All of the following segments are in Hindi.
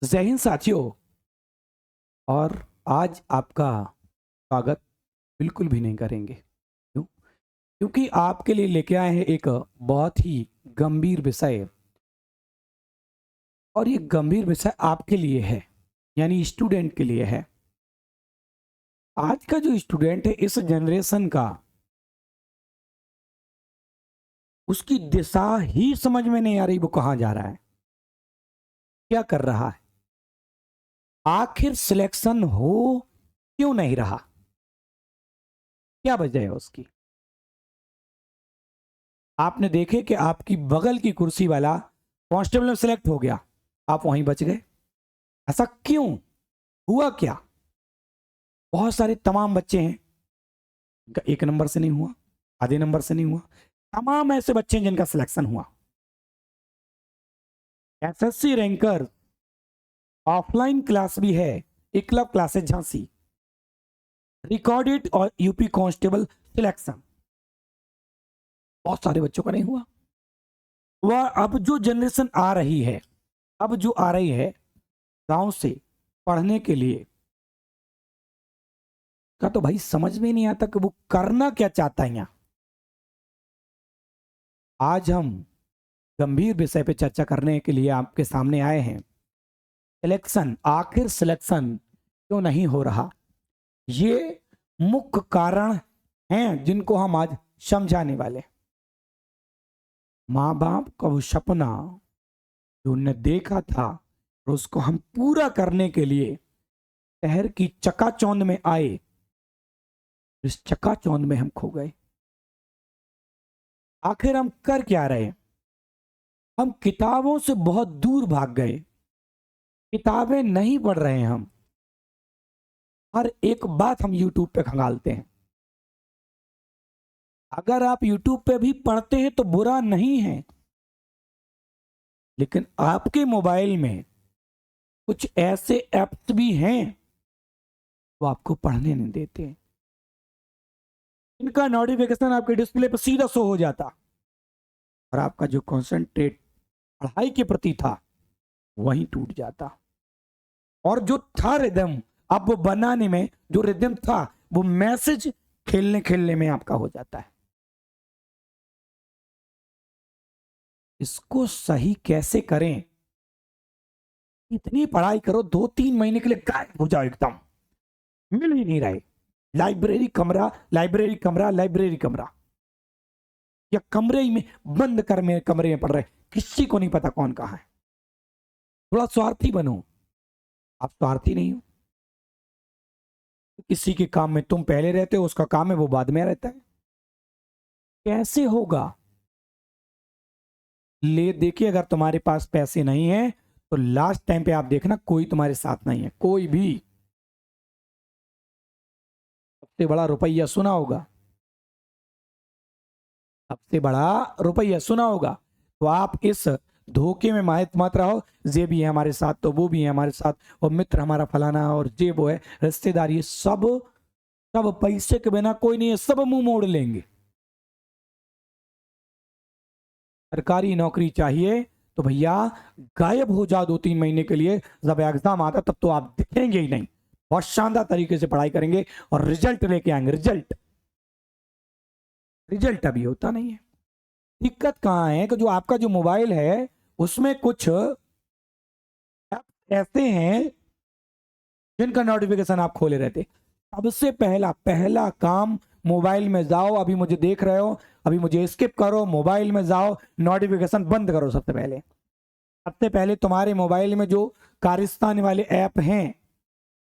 जय हिंद साथियों। और आज आपका स्वागत बिल्कुल भी नहीं करेंगे। क्यों? क्योंकि आपके लिए लेके आए हैं एक बहुत ही गंभीर विषय। और ये गंभीर विषय आपके लिए है, यानी स्टूडेंट के लिए है। आज का जो स्टूडेंट है इस जनरेशन का, उसकी दिशा ही समझ में नहीं आ रही, वो कहाँ जा रहा है, क्या कर रहा है, आखिर सिलेक्शन हो क्यों नहीं रहा, क्या वजह है उसकी। आपने देखे कि आपकी बगल की कुर्सी वाला कांस्टेबल में सिलेक्ट हो गया, आप वहीं बच गए। ऐसा क्यों हुआ? क्या बहुत सारे तमाम बच्चे हैं, इनका एक नंबर से नहीं हुआ, आधे नंबर से नहीं हुआ, तमाम ऐसे बच्चे हैं जिनका सिलेक्शन हुआ। एसएससी रैंकर ऑफलाइन क्लास भी है, एकलव क्लासेस झांसी, रिकॉर्डेड और यूपी कांस्टेबल सिलेक्शन, बहुत सारे बच्चों का नहीं हुआ। वह अब जो जनरेशन आ रही है, अब जो आ रही है गांव से पढ़ने के लिए, का तो भाई समझ में नहीं आता कि वो करना क्या चाहता है। यहां आज हम गंभीर विषय पे चर्चा करने के लिए आपके सामने आए हैं। सिलेक्शन, आखिर सिलेक्शन क्यों नहीं हो रहा, ये मुख्य कारण हैं जिनको हम आज समझाने वाले। माँ बाप का वो सपना जो उनने देखा था और उसको हम पूरा करने के लिए शहर की चकाचौंध में आए, इस चकाचौंध में हम खो गए। आखिर हम कर क्या रहे? हम किताबों से बहुत दूर भाग गए, किताबें नहीं पढ़ रहे हैं। हम हर एक बात हम यूट्यूब पे खंगालते हैं। अगर आप यूट्यूब पे भी पढ़ते हैं तो बुरा नहीं है, लेकिन आपके मोबाइल में कुछ ऐसे ऐप्स भी हैं वो आपको पढ़ने नहीं देते। इनका नोटिफिकेशन आपके डिस्प्ले पर सीधा शो हो जाता और आपका जो कंसंट्रेट पढ़ाई के प्रति था वहीं टूट जाता। और जो था रिदम, अब वो बनाने में जो रिदम था, वो मैसेज खेलने खेलने में आपका हो जाता है। इसको सही कैसे करें? इतनी पढ़ाई करो, 2-3 महीने के लिए गायब हो जाओ, एकदम मिल ही नहीं रहे। लाइब्रेरी कमरा, लाइब्रेरी कमरा, लाइब्रेरी कमरा, या कमरे ही में बंद कर में कमरे में पढ़ रहे, किसी को नहीं पता कौन कहा है। थोड़ा स्वार्थी बनो। आप स्वार्थी नहीं हो। किसी के काम में तुम पहले रहते हो, उसका काम है वो बाद में रहता है। कैसे होगा? ले देखिए, अगर तुम्हारे पास पैसे नहीं है तो लास्ट टाइम पे आप देखना कोई तुम्हारे साथ नहीं है, कोई भी। सबसे बड़ा रुपया सुना होगा, सबसे बड़ा रुपया सुना होगा। तो आप इस धोखे में माहित मत रहो, ये भी है हमारे साथ तो वो भी है हमारे साथ, और मित्र हमारा फलाना और ये वो है, रिश्तेदार, ये सब सब पैसे के बिना कोई नहीं है, सब मुंह मोड़ लेंगे। सरकारी नौकरी चाहिए तो भैया गायब हो जाओ 2-3 महीने के लिए, जब एग्जाम आता तब तो आप दिखेंगे ही नहीं। बहुत शानदार तरीके से पढ़ाई करेंगे और रिजल्ट लेके आएंगे। रिजल्ट, रिजल्ट अभी होता नहीं है। दिक्कत कहां है कि जो आपका जो मोबाइल है उसमें कुछ ऐसे हैं जिनका नोटिफिकेशन आप खोले रहते। सबसे पहला पहला काम, मोबाइल में जाओ, अभी मुझे देख रहे हो, अभी मुझे स्किप करो, मोबाइल में जाओ, नोटिफिकेशन बंद करो। सबसे पहले तुम्हारे मोबाइल में जो कारस्तान वाले ऐप हैं,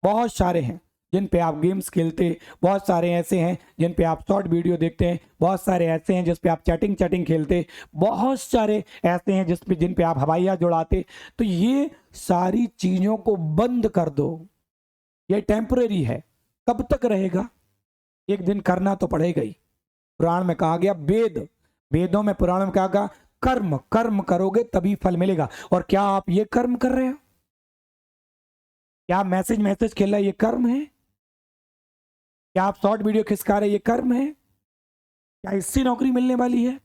बहुत सारे हैं जिन पे आप गेम्स खेलते, बहुत सारे ऐसे हैं जिन पे आप शॉर्ट वीडियो देखते हैं, बहुत सारे ऐसे हैं जिस पे आप चैटिंग चैटिंग खेलते, बहुत सारे ऐसे हैं जिन पे आप हवाइयाँ जुड़ाते। तो ये सारी चीजों को बंद कर दो। ये टेम्परेरी है, कब तक रहेगा? एक दिन करना तो पड़ेगा ही। पुराण में कहा गया, वेदों में पुराण में कहा गया, कर्म कर्म करोगे तभी फल मिलेगा। और क्या आप ये कर्म कर रहे हो? क्या आप मैसेज मैसेज खेल रहे हैं, ये कर्म है? क्या आप शॉर्ट वीडियो खिसका रहे, ये कर्म है? क्या इससे नौकरी मिलने वाली है?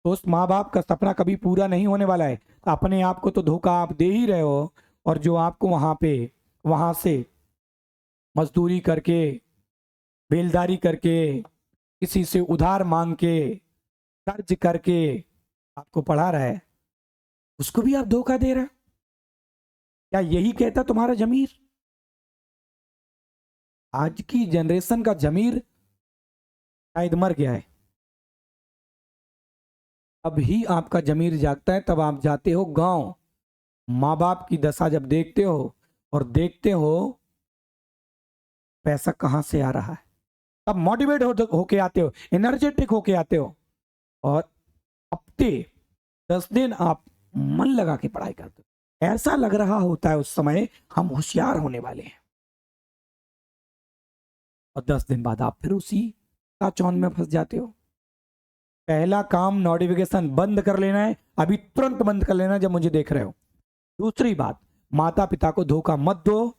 तो उस माँ बाप का सपना कभी पूरा नहीं होने वाला है। अपने आप को तो धोखा आप दे ही रहे हो, और जो आपको वहां से मजदूरी करके, बेलदारी करके, किसी से उधार मांग के, कर्ज करके आपको पढ़ा रहा है, उसको भी आप धोखा दे रहे हैं। क्या यही कहता तुम्हारा जमीर? आज की जनरेशन का जमीर शायद मर गया है। अब ही आपका जमीर जागता है, तब आप जाते हो गांव, माँ बाप की दशा जब देखते हो और देखते हो पैसा कहां से आ रहा है, तब मोटिवेट होके आते हो, एनर्जेटिक होके आते हो, और हफ्ते 10 दिन आप मन लगा के पढ़ाई करते हो। ऐसा लग रहा होता है उस समय हम होशियार होने वाले हैं, और 10 दिन बाद आप फिर उसी का चौन में फंस जाते हो। पहला काम नोटिफिकेशन बंद कर लेना है, अभी तुरंत बंद कर लेना जब मुझे देख रहे हो। दूसरी बात, माता पिता को धोखा मत दो।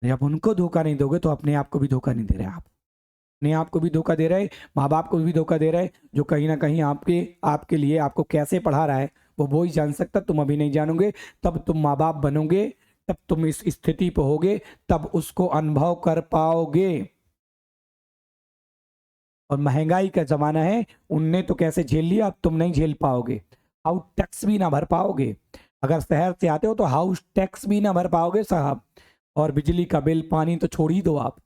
जब उनको धोखा नहीं दोगे तो अपने आप को भी धोखा नहीं दे रहे आप, अपने आप को भी धोखा दे रहे, माँ बाप को भी धोखा दे रहे, जो कहीं ना कहीं आपके लिए आपको कैसे पढ़ा रहा है वो ही जान सकता, तुम अभी नहीं जानोगे। तब तुम माँ बाप बनोगे, तब तुम इस स्थिति पे होगे, तब उसको अनुभव कर पाओगे। और महंगाई का जमाना है, उनने तो कैसे झेल लिया, अब तुम नहीं झेल पाओगे। हाउस टैक्स भी ना भर पाओगे, अगर शहर से आते हो तो हाउस टैक्स भी ना भर पाओगे साहब, और बिजली का बिल पानी तो छोड़ ही दो आप।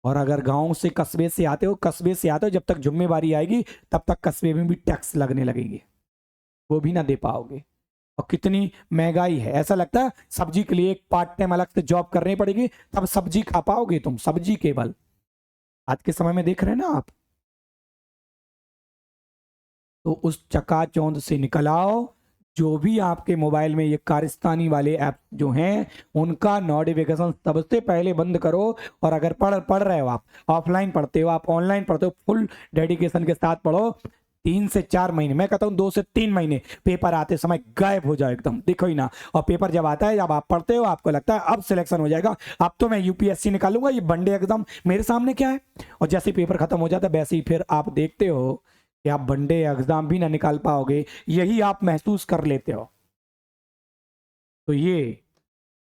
और अगर गांव से कस्बे से आते हो, जब तक जिम्मेवारी आएगी तब तक कस्बे में भी टैक्स लगने लगेंगे, वो भी ना दे पाओगे। और कितनी महंगाई है, ऐसा लगता है सब्जी के लिए एक पार्ट टाइम अलग से जॉब करनी पड़ेगी तब सब्जी खा पाओगे तुम, सब्जी केवल। आज के समय में देख रहे हैं ना आप। तो उस चकाचौंध से निकल आओ। जो भी आपके मोबाइल में ये कारस्तानी वाले ऐप जो हैं, उनका नोटिफिकेशन सबसे पहले बंद करो। और अगर पढ़ रहे हो, आप ऑफलाइन पढ़ते हो, आप ऑनलाइन पढ़ते हो, फुल डेडिकेशन के साथ पढ़ो। 3 से 4 महीने, मैं कहता हूँ 2 से 3 महीने, पेपर आते समय गायब हो जाओ एकदम, देखो ही ना। और पेपर जब आता है, जब आप पढ़ते हो, आपको लगता है अब सिलेक्शन हो जाएगा, अब तो मैं यूपीएससी निकालूंगा, ये वनडे एग्जाम मेरे सामने क्या है। और जैसे पेपर खत्म हो जाता है, वैसे ही फिर आप देखते हो कि आप वनडे एग्जाम भी ना निकाल पाओगे, यही आप महसूस कर लेते हो। तो ये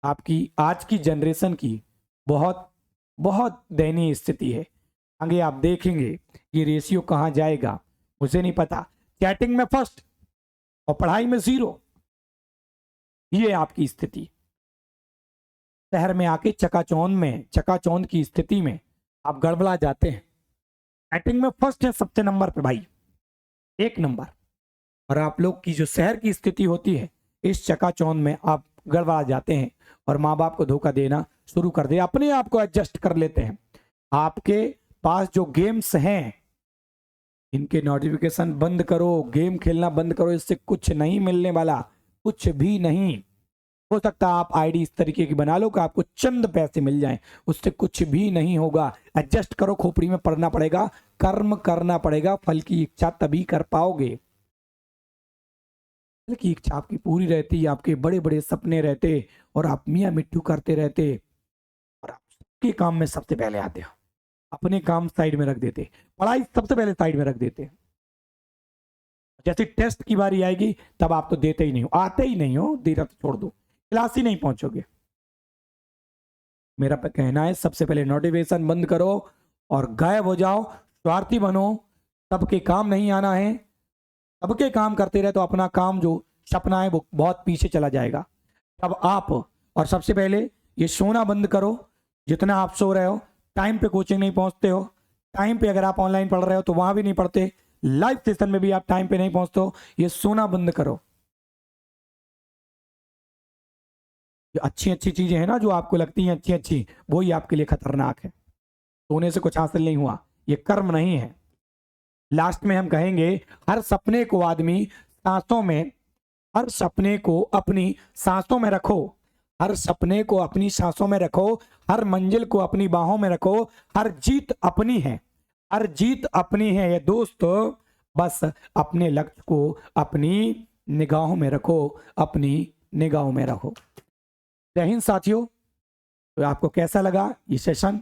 आपकी आज की जनरेशन की बहुत बहुत दयनीय स्थिति है। आगे आप देखेंगे ये रेशियो कहां जाएगा मुझे नहीं पता। चैटिंग में फर्स्ट और पढ़ाई में 0, ये आपकी स्थिति। शहर में आके चकाचौंध की स्थिति में आप गड़बड़ा जाते हैं। चैटिंग में फर्स्ट है सबसे नंबर पे भाई, 1 नंबर। और आप लोग की जो शहर की स्थिति होती है, इस चकाचौंध में आप गड़बड़ा जाते हैं और माँ बाप को धोखा देना शुरू कर दे, अपने आप को एडजस्ट कर लेते हैं। आपके पास जो गेम्स हैं, इनके नोटिफिकेशन बंद करो, गेम खेलना बंद करो, इससे कुछ नहीं मिलने वाला, कुछ भी नहीं। हो सकता है आप आईडी इस तरीके की बना लो कि आपको चंद पैसे मिल जाएं, उससे कुछ भी नहीं होगा। एडजस्ट करो, खोपड़ी में पड़ना पड़ेगा, कर्म करना पड़ेगा, फल की इच्छा तभी कर पाओगे। फल की इच्छा आपकी पूरी रहती, आपके बड़े बड़े सपने रहते, और आप मियाँ मिट्टू करते रहते, और आप सबके काम में सबसे पहले आते हो, अपने काम साइड में रख देते, पढ़ाई सबसे पहले साइड में रख देते। जैसे टेस्ट की बारी आएगी तब आप तो देते ही नहीं हो, आते ही नहीं हो, देना तो छोड़ दो, क्लास ही नहीं पहुंचोगे। मेरा कहना है सबसे पहले नोटिफिकेशन बंद करो और गायब हो जाओ, स्वार्थी बनो। सबके काम नहीं आना है, सबके काम करते रहे तो अपना काम जो सपना है वो बहुत पीछे चला जाएगा। तब आप, और सबसे पहले ये सोना बंद करो। जितना आप सो रहे हो, टाइम पे कोचिंग नहीं पहुंचते हो, टाइम पे अगर आप ऑनलाइन पढ़ रहे हो तो वहां भी नहीं पढ़ते, लाइव सेशन में भी आप टाइम पे नहीं पहुंचते हो, ये सोना बंद करो। जो अच्छी अच्छी चीजें हैं ना, जो आपको लगती हैं अच्छी अच्छी, वही आपके लिए खतरनाक है। सोने से कुछ हासिल नहीं हुआ, ये कर्म नहीं है। लास्ट में हम कहेंगे, हर सपने को आदमी सांसों में, हर सपने को अपनी सांसों में रखो, हर सपने को अपनी सांसों में रखो, हर मंजिल को अपनी बाहों में रखो, हर जीत अपनी है, हर जीत अपनी है ये दोस्त। बस अपने लक्ष्य को अपनी निगाहों में रखो, अपनी निगाहों में रखो। जय हिंद साथियों। तो आपको कैसा लगा ये सेशन?